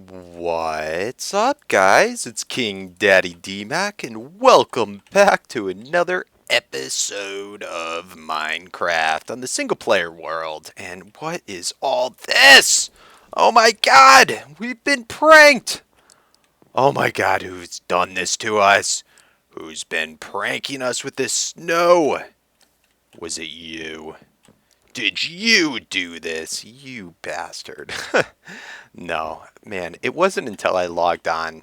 What's up, guys? It's KingDaddyDMAC, and welcome back to another episode of Minecraft on the single-player world. And what is all this? Oh my god! We've been pranked! Oh my god, who's done this to us? Who's been pranking us with this snow? Was it you? Did you do this, you bastard? No, man, it wasn't until I logged on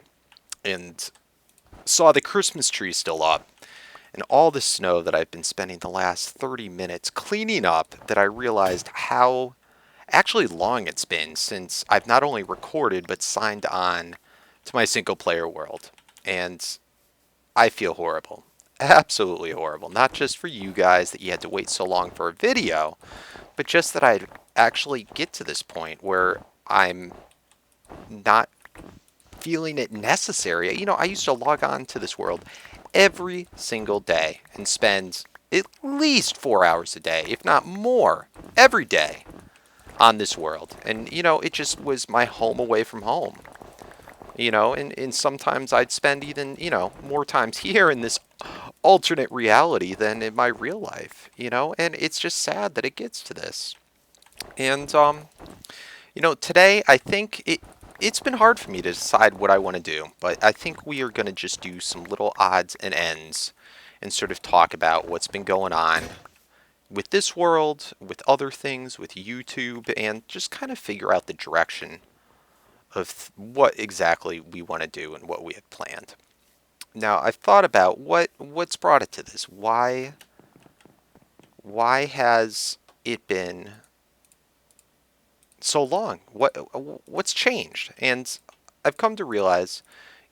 and saw the Christmas tree still up and all the snow that I've been spending the last 30 minutes cleaning up that I realized how actually long it's been since I've not only recorded but signed on to my single player world. And I feel horrible. Absolutely horrible. Not just for you guys that you had to wait so long for a video, but just that I'd actually get to this point where I'm not feeling it necessary. I used to log on to this world every single day and spend at least 4 hours a day, if not more, every day on this world. And, it just was my home away from home. And sometimes I'd spend even, more times here in this alternate reality than in my real life, and it's just sad that it gets to this. And, today I think it's been hard for me to decide what I want to do, but I think we are going to just do some little odds and ends and sort of talk about what's been going on with this world, with other things, with YouTube, and just kind of figure out the direction of what exactly we want to do and what we have planned. Now, I've thought about what's brought it to this. Why has it been so long? What's changed? And I've come to realize,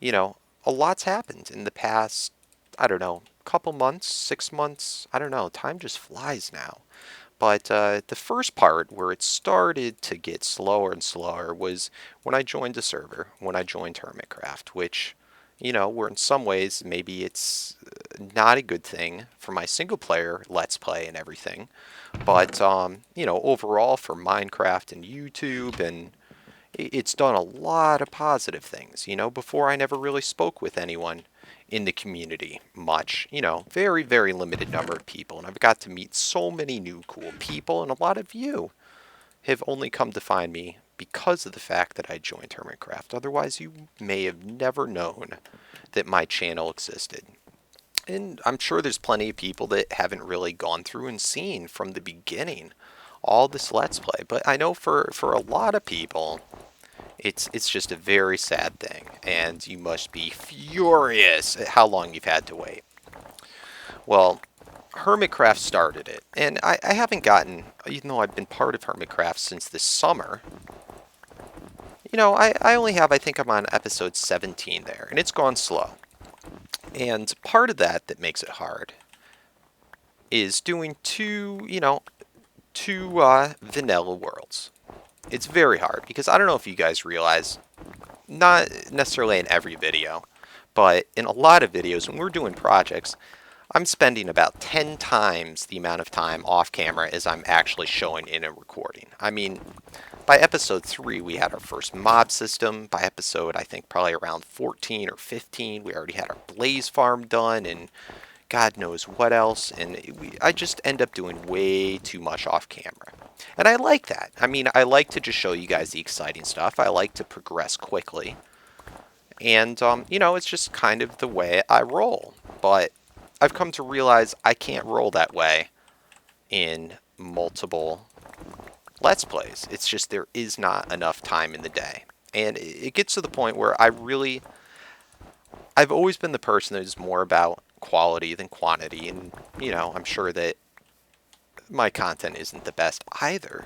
a lot's happened in the past, I don't know, couple months, 6 months, I don't know, time just flies now. But the first part where it started to get slower and slower was when I joined the server, when I joined Hermitcraft, which, where in some ways maybe it's not a good thing for my single player Let's Play and everything. But, overall for Minecraft and YouTube, and it's done a lot of positive things. Before I never really spoke with anyone in the community much. Very, very limited number of people. And I've got to meet so many new cool people, and a lot of you have only come to find me because of the fact that I joined Hermitcraft. Otherwise, you may have never known that my channel existed. And I'm sure there's plenty of people that haven't really gone through and seen from the beginning all this Let's Play. But I know for a lot of people, it's just a very sad thing. And you must be furious at how long you've had to wait. Well, Hermitcraft started it. And I haven't gotten, even though I've been part of Hermitcraft since this summer, I only have, I think I'm on episode 17 there. And it's gone slow. And part of that makes it hard is doing two vanilla worlds. It's very hard because I don't know if you guys realize, not necessarily in every video, but in a lot of videos when we're doing projects, I'm spending about 10 times the amount of time off camera as I'm actually showing in a recording. I mean, by episode 3, we had our first mob system. By episode, I think probably around 14 or 15, we already had our blaze farm done, and God knows what else. And I just end up doing way too much off camera. And I like that. I mean, I like to just show you guys the exciting stuff. I like to progress quickly. And, it's just kind of the way I roll. But I've come to realize I can't roll that way in multiple Let's Plays. It's just there is not enough time in the day. And it gets to the point where I've always been the person that is more about quality than quantity. And, I'm sure that my content isn't the best either.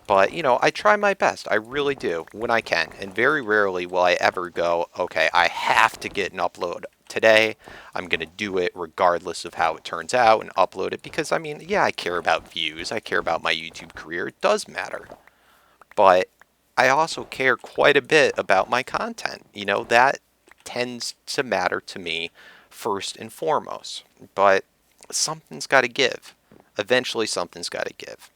But, I try my best. I really do when I can. And very rarely will I ever go, okay, I have to get an upload today. I'm going to do it regardless of how it turns out and upload it. Because, I mean, yeah, I care about views. I care about my YouTube career. It does matter. But I also care quite a bit about my content. That tends to matter to me first and foremost. But something's got to give. Eventually, something's got to give.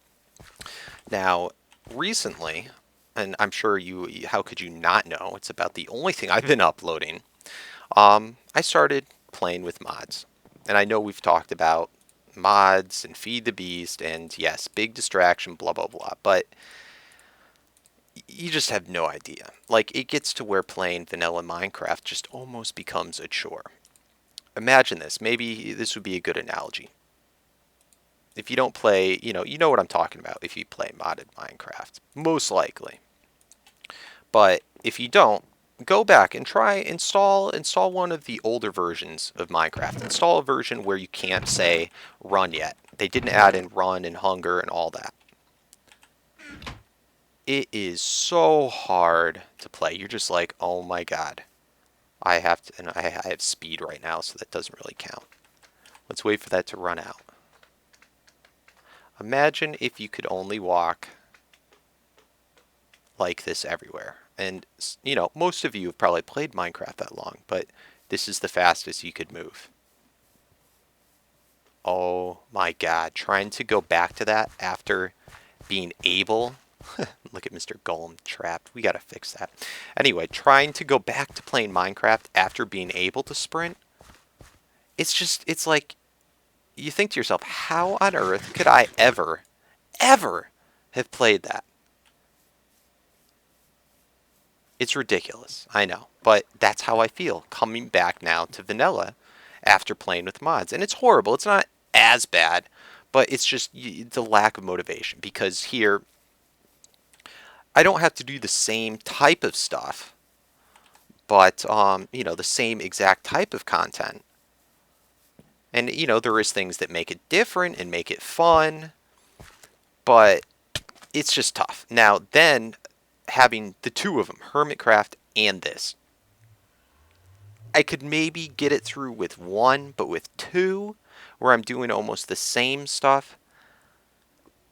Now, recently, and I'm sure how could you not know? It's about the only thing I've been uploading. I started playing with mods. And I know we've talked about mods and Feed the Beast, and yes, big distraction, blah, blah, blah. But you just have no idea. Like, it gets to where playing vanilla Minecraft just almost becomes a chore. Imagine this. Maybe this would be a good analogy. If you don't play, you know what I'm talking about if you play modded Minecraft. Most likely. But if you don't, go back and try install one of the older versions of Minecraft. Install a version where you can't say run yet. They didn't add in run and hunger and all that. It is so hard to play. You're just like, oh my god. I have to, and I have speed right now, so that doesn't really count. Let's wait for that to run out. Imagine if you could only walk like this everywhere. And, most of you have probably played Minecraft that long, but this is the fastest you could move. Oh my god, trying to go back to that after being able... Look at Mr. Golem trapped. We gotta fix that. Anyway, trying to go back to playing Minecraft after being able to sprint, it's like, you think to yourself, how on earth could I ever have played that? It's ridiculous, I know, but that's how I feel coming back now to vanilla after playing with mods. And it's horrible. It's not as bad, but it's just the lack of motivation, because here I don't have to do the same type of stuff, but the same exact type of content. And there is things that make it different and make it fun, but it's just tough. Now then, having the two of them, Hermitcraft and this, I could maybe get it through with one, but with two, where I'm doing almost the same stuff,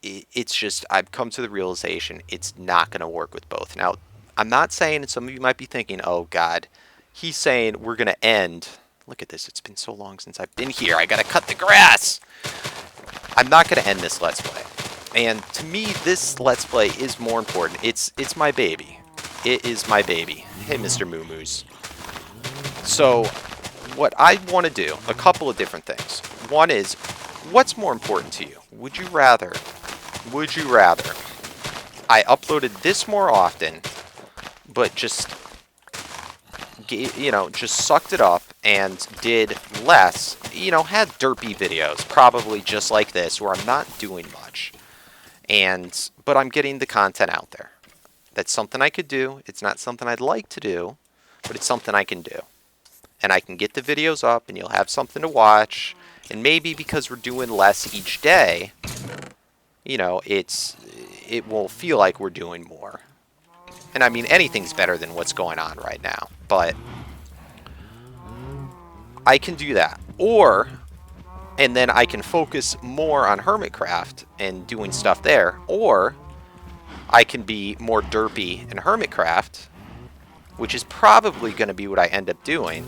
it's just, I've come to the realization it's not going to work with both. Now, I'm not saying, and some of you might be thinking, oh god, he's saying we're going to end. Look at this, it's been so long since I've been here, I got to cut the grass. I'm not going to end this Let's Play. And to me, this Let's Play is more important. It's my baby. It is my baby. Hey, Mr. Moo Moos. So, what I want to do, a couple of different things. One is, what's more important to you? Would you rather I uploaded this more often, but just sucked it up and did less, had derpy videos, probably just like this, where I'm not doing much, but I'm getting the content out there. That's something I could do. It's not something I'd like to do, but it's something I can do. And I can get the videos up, and you'll have something to watch, and maybe because we're doing less each day, it will feel like we're doing more. And I mean, anything's better than what's going on right now, but I can do that. And then I can focus more on Hermitcraft and doing stuff there, or I can be more derpy in Hermitcraft, which is probably going to be what I end up doing,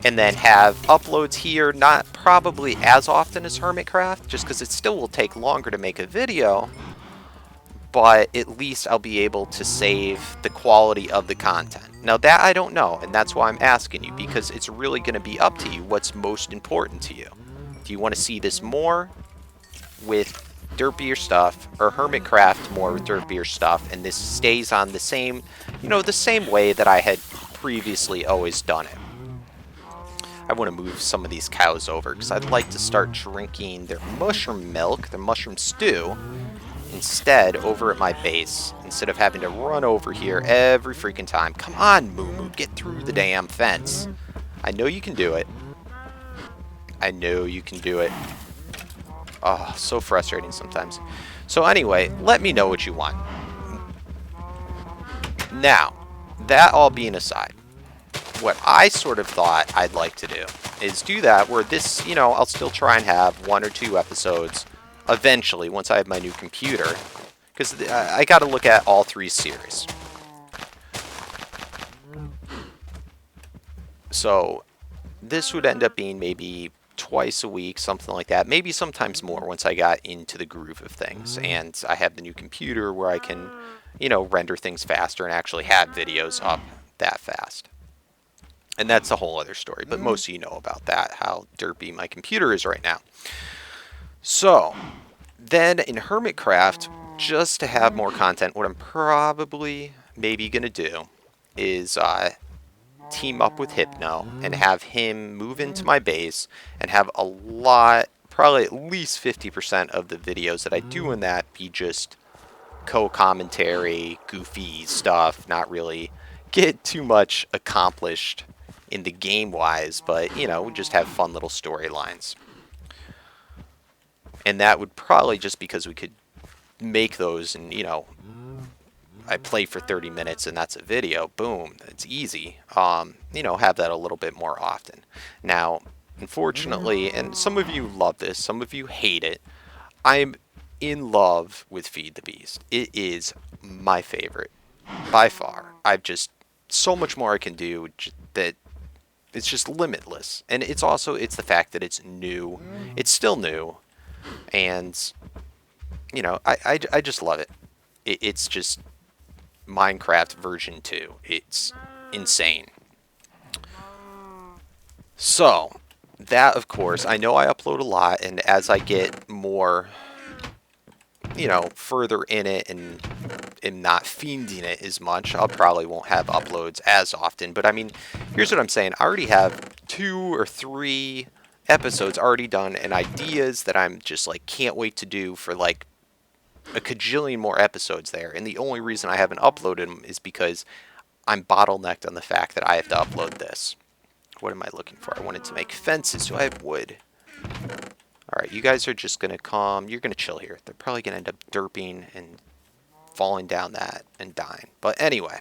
and then have uploads here, not probably as often as Hermitcraft, just because it still will take longer to make a video, but at least I'll be able to save the quality of the content. Now that I don't know, and that's why I'm asking you, because it's really going to be up to you what's most important to you. Do you want to see this more with derpier stuff, or Hermitcraft more with derpier stuff, and this stays on the same, the same way that I had previously always done it? I want to move some of these cows over, because I'd like to start drinking their mushroom milk, their mushroom stew, instead over at my base, instead of having to run over here every freaking time. Come on, Moo Moo, get through the damn fence. I know you can do it. I know you can do it. Oh, so frustrating sometimes. So anyway, let me know what you want. Now, that all being aside, what I sort of thought I'd like to do is do that where this, I'll still try and have 1 or 2 episodes eventually once I have my new computer, because I got to look at all 3 series. So this would end up being maybe twice a week, something like that. Maybe sometimes more once I got into the groove of things. And I have the new computer where I can, render things faster and actually have videos up that fast. And that's a whole other story, but most of you know about that, how derpy my computer is right now. So, then in Hermitcraft, just to have more content, what I'm probably maybe going to do is team up with Hypno and have him move into my base and have a lot, probably at least 50% of the videos that I do in that be just co-commentary, goofy stuff, not really get too much accomplished in the game-wise, but, just have fun little storylines. And that would probably just because we could make those and, I play for 30 minutes and that's a video, boom, it's easy. Have that a little bit more often. Now, unfortunately, and some of you love this, some of you hate it, I'm in love with Feed the Beast. It is my favorite by far. I've just so much more I can do that it's just limitless. And it's the fact that it's new. It's still new. And, I just love it. It's just Minecraft version 2. It's insane. So, that, of course, I know I upload a lot, and as I get more, further in it and not fiending it as much, I probably won't have uploads as often. But, I mean, here's what I'm saying. I already have 2 or 3 episodes already done and ideas that I'm just, can't wait to do for, a cajillion more episodes there. And the only reason I haven't uploaded them is because I'm bottlenecked on the fact that I have to upload this. What am I looking for? I wanted to make fences, so I have wood. Alright, you guys are just going to come. You're going to chill here. They're probably going to end up derping and falling down that and dying. But anyway,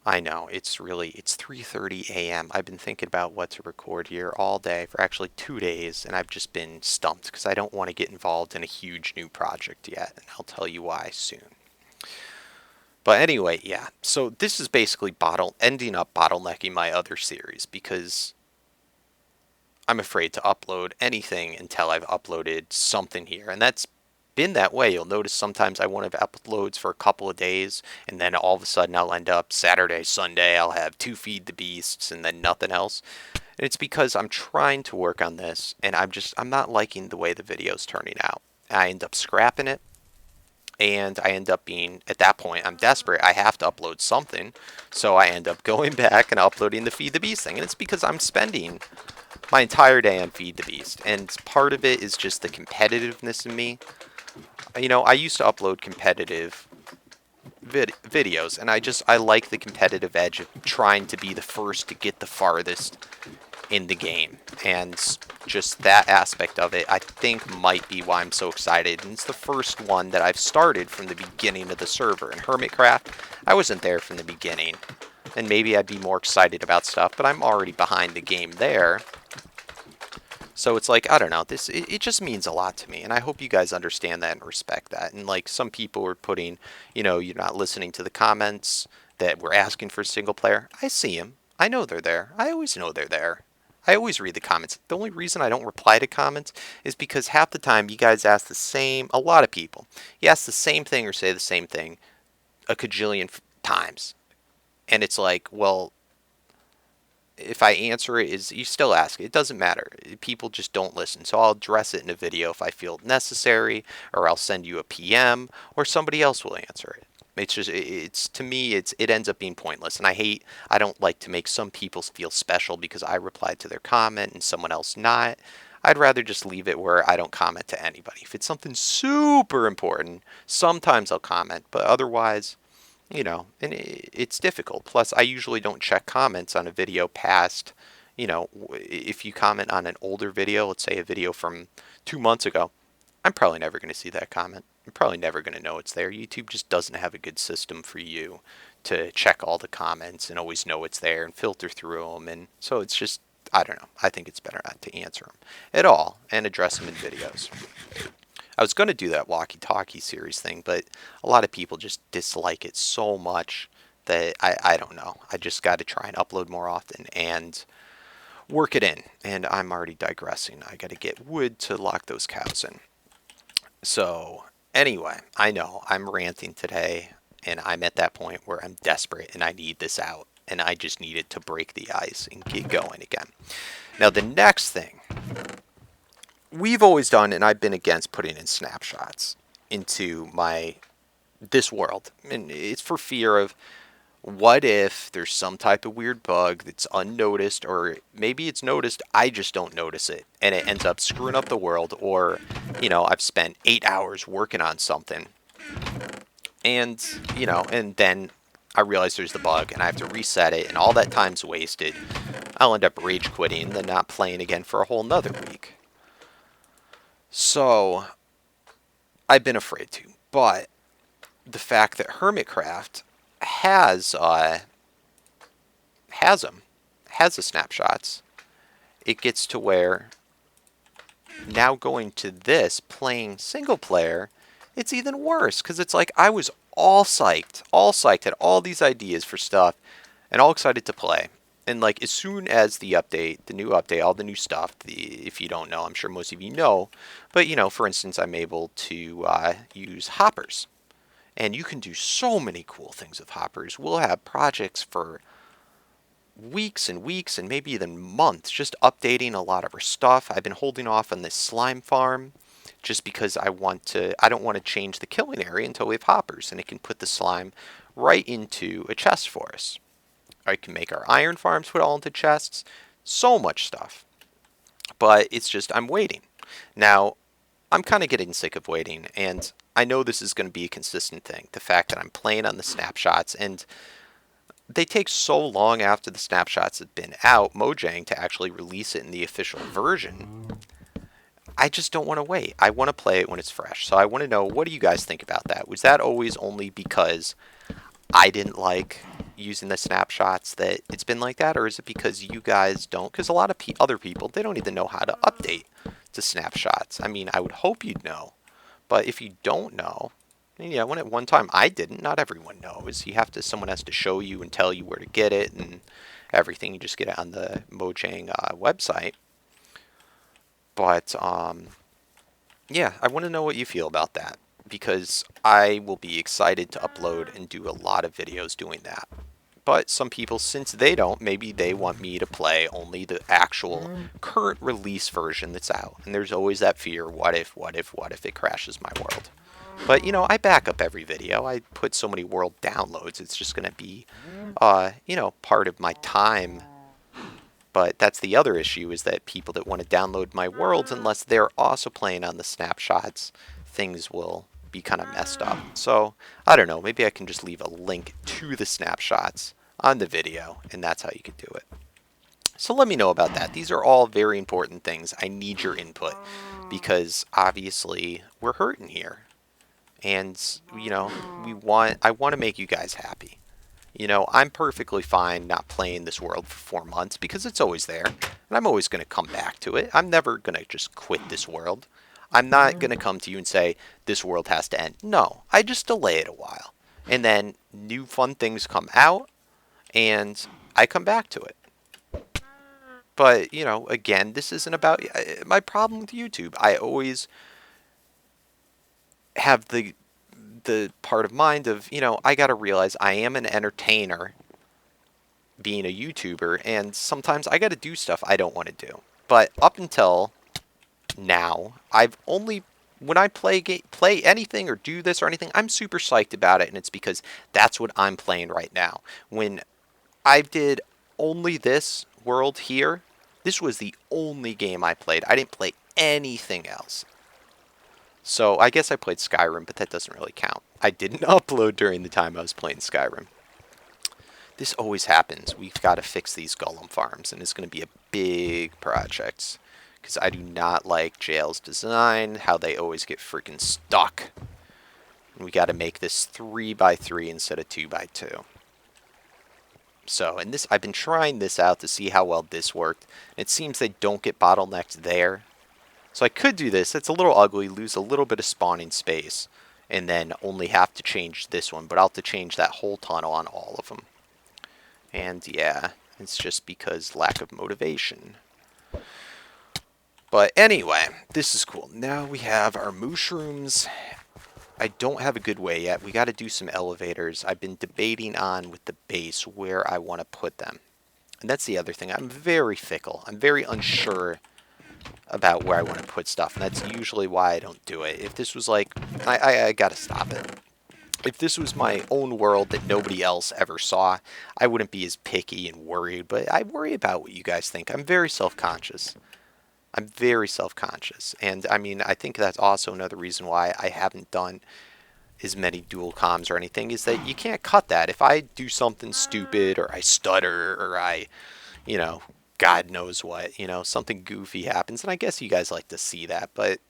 I know, it's 3:30 a.m. I've been thinking about what to record here all day for actually 2 days, and I've just been stumped because I don't want to get involved in a huge new project yet, and I'll tell you why soon. But anyway, yeah, so this is basically ending up bottlenecking my other series because I'm afraid to upload anything until I've uploaded something here, and that's been that way. You'll notice sometimes I won't have uploads for a couple of days, and then all of a sudden I'll end up Saturday, Sunday, I'll have 2 Feed the Beasts and then nothing else. And it's because I'm trying to work on this, and I'm not liking the way the video's turning out. I end up scrapping it, and I end up being, at that point, I'm desperate. I have to upload something, so I end up going back and uploading the Feed the Beast thing. And it's because I'm spending my entire day on Feed the Beast, and part of it is just the competitiveness in me. I used to upload competitive videos, and I like the competitive edge of trying to be the first to get the farthest in the game. And just that aspect of it, I think, might be why I'm so excited. And it's the first one that I've started from the beginning of the server. In Hermitcraft, I wasn't there from the beginning. And maybe I'd be more excited about stuff, but I'm already behind the game there. So it's I don't know, it just means a lot to me, and I hope you guys understand that and respect that. And some people are putting, you're not listening to the comments that we're asking for single player. I see them. I know they're there. I always know they're there. I always read the comments. The only reason I don't reply to comments is because half the time you guys ask a lot of people, you ask the same thing or say the same thing a cajillion times. And it's well, if I answer it, you still ask. It doesn't matter. People just don't listen. So I'll address it in a video if I feel necessary, or I'll send you a PM, or somebody else will answer it. To me, it ends up being pointless. And I don't like to make some people feel special because I replied to their comment and someone else not. I'd rather just leave it where I don't comment to anybody. If it's something super important, sometimes I'll comment, but otherwise, and it's difficult. Plus, I usually don't check comments on a video past, if you comment on an older video, let's say a video from 2 months ago, I'm probably never going to see that comment. I'm probably never going to know it's there. YouTube just doesn't have a good system for you to check all the comments and always know it's there and filter through them. And so it's just, I don't know. I think it's better not to answer them at all and address them in videos. I was going to do that walkie-talkie series thing, but a lot of people just dislike it so much that I don't know. I just got to try and upload more often. And work it in. And I'm already digressing. I got to get wood to lock those cows in. So, anyway, I know I'm ranting today, and I'm at that point where I'm desperate and I need this out. And I just need it to break the ice and get going again. Now, the next thing we've always done, and I've been against putting in snapshots into this world, and it's for fear of what if there's some type of weird bug that's unnoticed, or maybe it's noticed, I just don't notice it, and it ends up screwing up the world, or, I've spent 8 hours working on something, and, and then I realize there's the bug, and I have to reset it, and all that time's wasted. I'll end up rage quitting, and then not playing again for a whole nother week. So, I've been afraid to, but the fact that Hermitcraft has the snapshots, it gets to where now going to this, playing single player, it's even worse, because it's like I was all psyched, had all these ideas for stuff, and all excited to play. And like as soon as the new update, all the new stuff, if you don't know, I'm sure most of you know, but for instance, I'm able to use hoppers. And you can do so many cool things with hoppers. We'll have projects for weeks and weeks and maybe even months just updating a lot of our stuff. I've been holding off on this slime farm just because I don't want to change the killing area until we have hoppers, and it can put the slime right into a chest for us. I can make our iron farms put all into chests. So much stuff. But it's just I'm waiting. Now, I'm kind of getting sick of waiting, and I know this is going to be a consistent thing. The fact that I'm playing on the snapshots, and they take so long after the snapshots have been out, Mojang, to actually release it in the official version. I just don't want to wait. I want to play it when it's fresh. So I want to know, what do you guys think about that? Was that always only because I didn't like using the snapshots that it's been like that? Or is it because you guys don't? Because a lot of other people, they don't even know how to update to snapshots. I mean, I would hope you'd know. But if you don't know, when at one time I didn't, not everyone knows. Someone has to show you and tell you where to get it and everything. You just get it on the Mojang website. But, yeah, I want to know what you feel about that, because I will be excited to upload and do a lot of videos doing that. But some people, since they don't, maybe they want me to play only the actual current release version that's out. And there's always that fear, what if it crashes my world? But, I back up every video. I put so many world downloads, it's just going to be, part of my time. But that's the other issue, is that people that want to download my worlds, unless they're also playing on the snapshots, things will be kind of messed up. So, I don't know, maybe I can just leave a link to the snapshots on the video, and that's how you could do it. So let me know about that. These are all very important things. I need your input, because obviously we're hurting here. And, I want to make you guys happy. I'm perfectly fine not playing this world for 4 months, because it's always there, and I'm always going to come back to it. I'm never going to just quit this world. I'm not going to come to you and say, this world has to end. No, I just delay it a while. And then new fun things come out, and I come back to it. But, again, this isn't about my problem with YouTube. I always have the part of mind of, I got to realize I am an entertainer being a YouTuber, and sometimes I got to do stuff I don't want to do. But up until now, when I play anything or do this or anything, I'm super psyched about it, and it's because that's what I'm playing right now. When I did only this world here, this was the only game I played. I didn't play anything else. So I guess I played Skyrim, but that doesn't really count. I didn't upload during the time I was playing Skyrim. This always happens. We've got to fix these golem farms, and it's going to be a big project, because I do not like jail's design, how they always get freaking stuck. And we got to make this 3x3 instead of 2x2. So, and I've been trying this out to see how well this worked. It seems they don't get bottlenecked there. So I could do this. It's a little ugly, lose a little bit of spawning space, and then only have to change this one. But I'll have to change that whole tunnel on all of them. And yeah, it's just because lack of motivation. But anyway, this is cool. Now we have our mushrooms. I don't have a good way yet. We got to do some elevators. I've been debating on with the base where I want to put them. And that's the other thing. I'm very fickle. I'm very unsure about where I want to put stuff. And that's usually why I don't do it. If this was like, I got to stop it. If this was my own world that nobody else ever saw, I wouldn't be as picky and worried. But I worry about what you guys think. I'm very self-conscious. I'm very self-conscious. And I mean, I think that's also another reason why I haven't done as many dual comms or anything, is that you can't cut that. If I do something stupid or I stutter or I, you know, God knows what, something goofy happens. And I guess you guys like to see that, but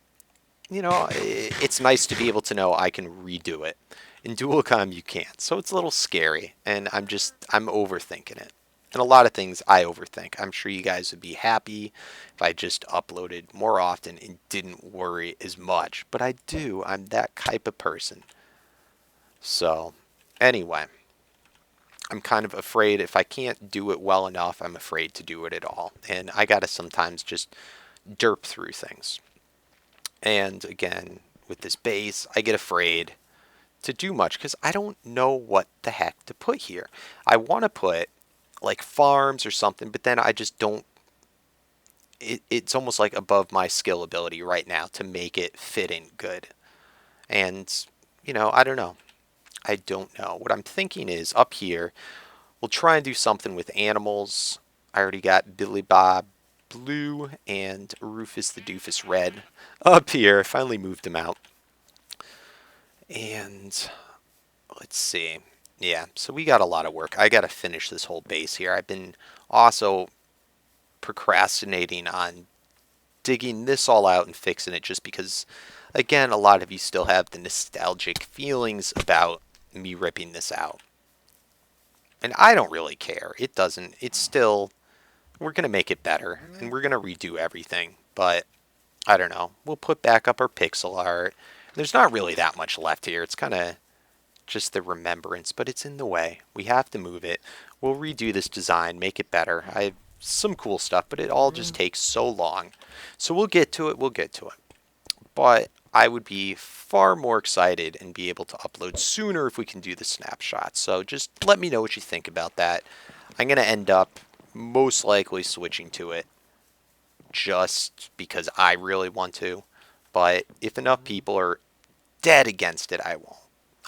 it's nice to be able to know I can redo it. In dual comm, you can't. So it's a little scary, and I'm overthinking it. And a lot of things I overthink. I'm sure you guys would be happy if I just uploaded more often and didn't worry as much. But I do. I'm that type of person. So, anyway, I'm kind of afraid if I can't do it well enough, I'm afraid to do it at all. And I gotta sometimes just derp through things. And again, with this base, I get afraid to do much because I don't know what the heck to put here. I want to put like farms or something, but then I just don't. It's almost like above my skill ability right now to make it fit in good. And, I don't know. I don't know. What I'm thinking is up here, we'll try and do something with animals. I already got Billy Bob Blue and Rufus the Doofus Red up here. I finally moved him out. And let's see. Yeah, so we got a lot of work. I got to finish this whole base here. I've been also procrastinating on digging this all out and fixing it just because, again, a lot of you still have the nostalgic feelings about me ripping this out. And I don't really care. It doesn't. It's still, we're going to make it better and we're going to redo everything. But I don't know. We'll put back up our pixel art. There's not really that much left here. It's kind of just the remembrance, but it's in the way. We have to move it. We'll redo this design, make it better. I have some cool stuff, but it all just takes so long. So we'll get to it. We'll get to it. But I would be far more excited and be able to upload sooner if we can do the snapshots. So just let me know what you think about that. I'm going to end up most likely switching to it just because I really want to. But if enough people are dead against it, I won't.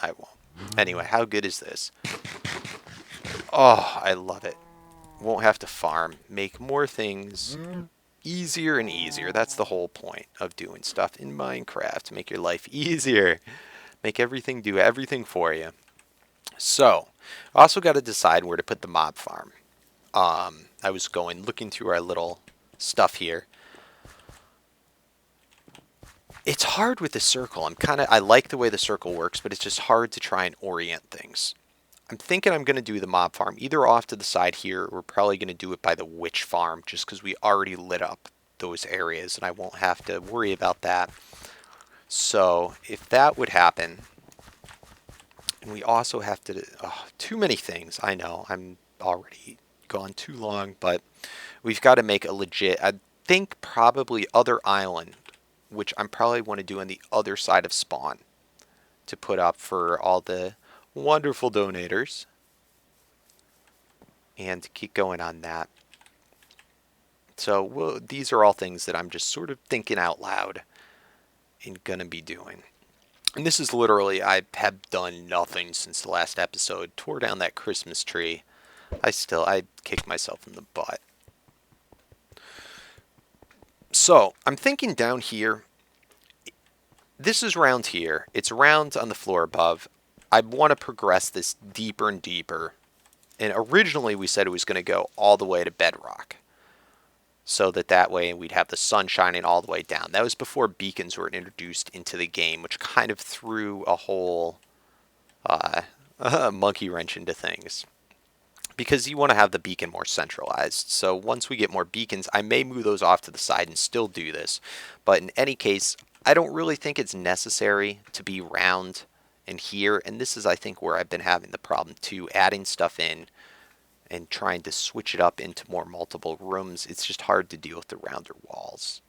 I won't. Anyway, how good is this? Oh, I love it. Won't have to farm. Make more things easier and easier. That's the whole point of doing stuff in Minecraft. To make your life easier. Make everything do everything for you. So, I also got to decide where to put the mob farm. I was looking through our little stuff here. It's hard with the circle. I like the way the circle works, but it's just hard to try and orient things. I'm thinking I'm going to do the mob farm either off to the side here, or we're probably going to do it by the witch farm, just because we already lit up those areas, and I won't have to worry about that. So, if that would happen, and we also have to, too many things, I know, I'm already gone too long, but we've got to make a legit, I think probably other island, which I'm probably want to do on the other side of spawn to put up for all the wonderful donators and to keep going on that. So these are all things that I'm just sort of thinking out loud and gonna be doing. And this is literally, I have done nothing since the last episode. Tore down that Christmas tree. I kicked myself in the butt. So, I'm thinking down here, this is round here. It's round on the floor above. I want to progress this deeper and deeper. And originally we said it was going to go all the way to bedrock. So that way we'd have the sun shining all the way down. That was before beacons were introduced into the game, which kind of threw a whole monkey wrench into things. Because you want to have the beacon more centralized. So once we get more beacons, I may move those off to the side and still do this. But in any case, I don't really think it's necessary to be round and here. And this is, I think, where I've been having the problem too, adding stuff in and trying to switch it up into more multiple rooms, it's just hard to deal with the rounder walls.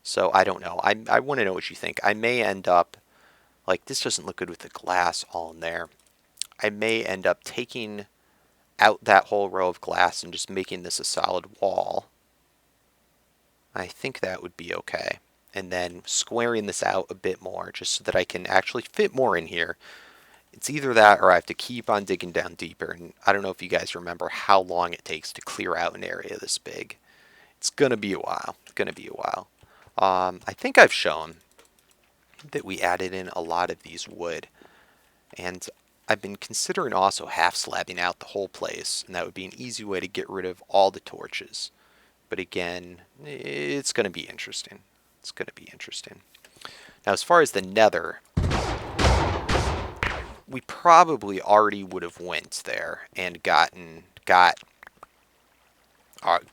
So I don't know. I want to know what you think. I may end up, like, this doesn't look good with the glass all in there. I may end up taking out that whole row of glass and just making this a solid wall. I think that would be okay. And then squaring this out a bit more just so that I can actually fit more in here. It's either that or I have to keep on digging down deeper. And I don't know if you guys remember how long it takes to clear out an area this big. It's going to be a while. It's going to be a while. I think I've shown that we added in a lot of these wood. And I've been considering also half slabbing out the whole place. And that would be an easy way to get rid of all the torches. But again, it's going to be interesting. It's going to be interesting. Now, as far as the nether, we probably already would have went there and got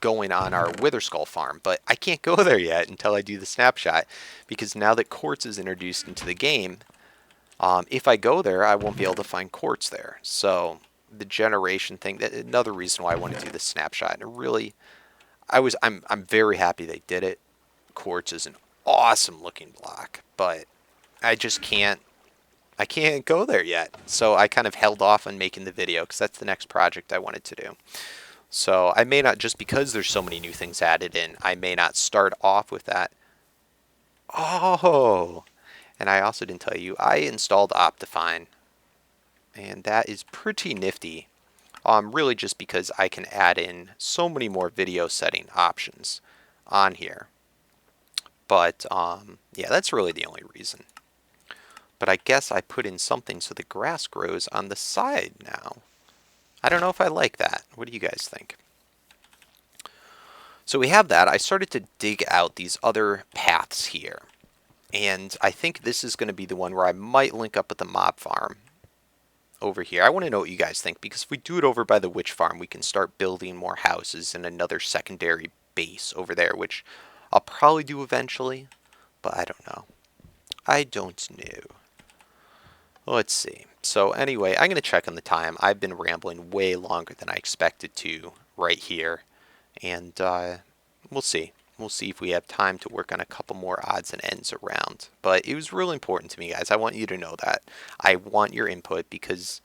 going on our Wither Skull farm, but I can't go there yet until I do the snapshot, because now that quartz is introduced into the game, if I go there, I won't be able to find quartz there. So the generation thing, another reason why I want to do the snapshot, and really, I'm very happy they did it. Quartz is an awesome looking block, but I just can't. I can't go there yet. So I kind of held off on making the video because that's the next project I wanted to do. So I may not, just because there's so many new things added in, I may not start off with that. Oh, and I also didn't tell you, I installed Optifine, and that is pretty nifty. Really just because I can add in so many more video setting options on here. But yeah, that's really the only reason. But I guess I put in something so the grass grows on the side now. I don't know if I like that. What do you guys think? So we have that. I started to dig out these other paths here. And I think this is going to be the one where I might link up with the mob farm over here. I want to know what you guys think, because if we do it over by the witch farm, we can start building more houses and another secondary base over there, which I'll probably do eventually, but I don't know. I don't know. Let's see. So anyway, I'm going to check on the time. I've been rambling way longer than I expected to right here. And we'll see. We'll see if we have time to work on a couple more odds and ends around. But it was really important to me, guys. I want you to know that. I want your input because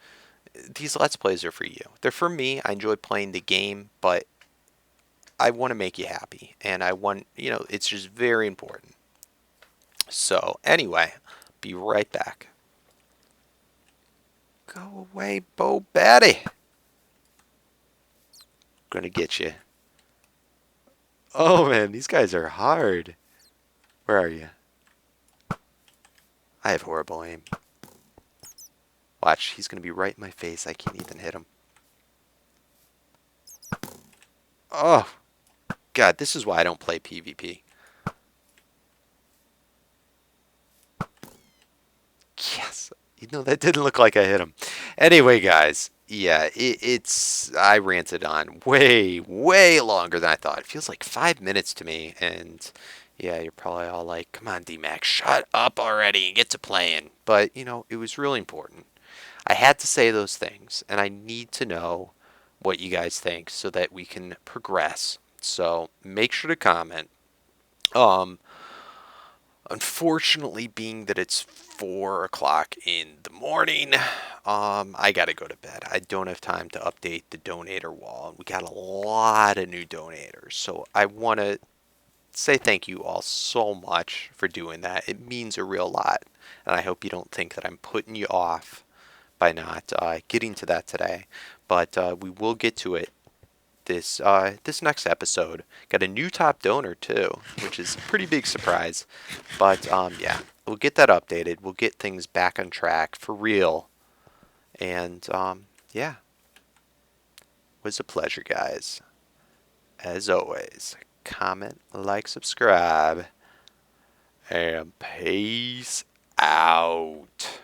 these Let's Plays are for you. They're for me. I enjoy playing the game, but I want to make you happy. And I want, it's just very important. So anyway, be right back. Go away, Bo Batty. Gonna get you. Oh man, these guys are hard. Where are you? I have horrible aim. Watch, he's gonna be right in my face. I can't even hit him. Oh, God, this is why I don't play PvP. Yes. That didn't look like I hit him. Anyway, guys, yeah, I ranted on way, way longer than I thought. It feels like 5 minutes to me, and yeah, you're probably all like, come on, DMAC, shut up already and get to playing. But, it was really important. I had to say those things, and I need to know what you guys think so that we can progress. So make sure to comment. Unfortunately, being that it's 4 o'clock in the morning, I gotta go to bed. I don't have time to update the donator wall. We got a lot of new donators, so I want to say thank you all so much for doing that. It means a real lot, and I hope you don't think that I'm putting you off by not getting to that today. But we will get to it this next episode. Got a new top donor too, which is a pretty big surprise. But yeah, we'll get that updated. We'll get things back on track for real. And yeah, it was a pleasure, guys. As always, comment, like, subscribe, and peace out.